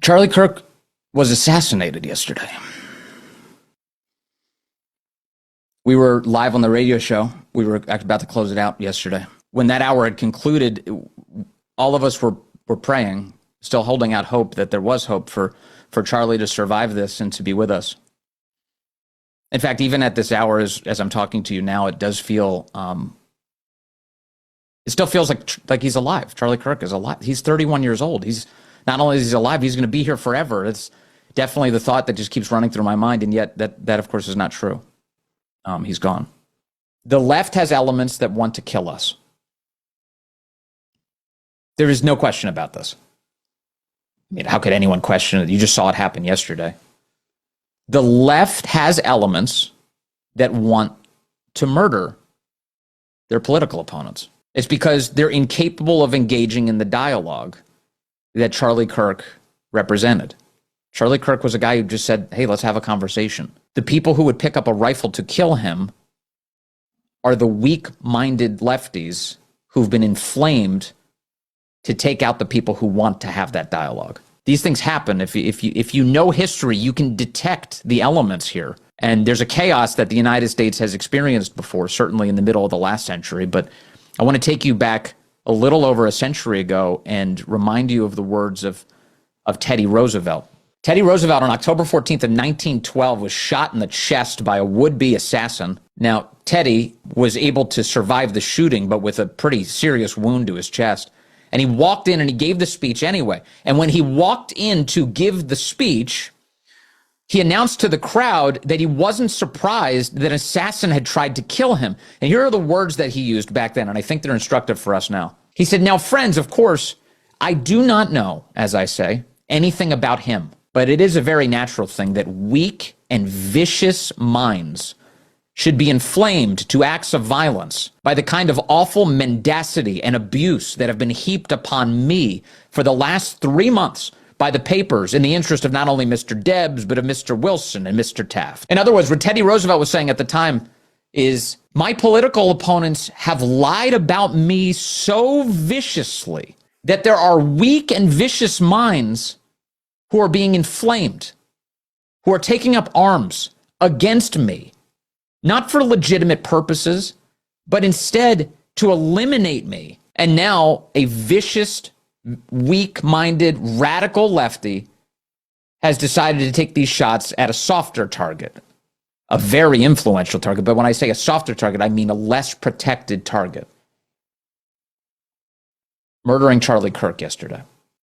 Charlie Kirk was assassinated yesterday. We were live on the radio show. We were about to close it out yesterday. When that hour had concluded, all of us were praying, still holding out hope that there was hope for Charlie to survive this and to be with us. In fact, even at this hour, as I'm talking to you now, it does feel, it still feels like he's alive. Charlie Kirk is alive. He's 31 years old. He's not only is he alive, he's going to be here forever. It's definitely the thought that just keeps running through my mind, and yet that of course is not true. He's gone. The left has elements that want to kill us. There is no question about this. I mean, how could anyone question it? You just saw it happen yesterday. The left has elements that want to murder their political opponents. It's because they're incapable of engaging in the dialogue that Charlie Kirk represented. Charlie Kirk was a guy who just said, hey, let's have a conversation. The people who would pick up a rifle to kill him are the weak-minded lefties who've been inflamed to take out the people who want to have that dialogue. These things happen. If you know history, you can detect the elements here. And there's a chaos that the United States has experienced before, certainly in the middle of the last century. But I want to take you back a little over a century ago and remind you of the words of Teddy Roosevelt. Teddy Roosevelt on October 14th of 1912 was shot in the chest by a would-be assassin. Now, Teddy was able to survive the shooting, but with a pretty serious wound to his chest. And he walked in and he gave the speech anyway. And when he walked in to give the speech, he announced to the crowd that he wasn't surprised that an assassin had tried to kill him. And here are the words that he used back then, and I think they're instructive for us now. He said, now, friends, of course, I do not know, as I say, anything about him. But it is a very natural thing that weak and vicious minds should be inflamed to acts of violence by the kind of awful mendacity and abuse that have been heaped upon me for the last 3 months by the papers in the interest of not only Mr. Debs, but of Mr. Wilson and Mr. Taft. In other words, what Teddy Roosevelt was saying at the time is, my political opponents have lied about me so viciously that there are weak and vicious minds who are being inflamed, who are taking up arms against me, not for legitimate purposes, but instead to eliminate me. And now a vicious, weak-minded, radical lefty has decided to take these shots at a softer target, a very influential target. But when I say a softer target, I mean a less protected target. Murdering Charlie Kirk yesterday.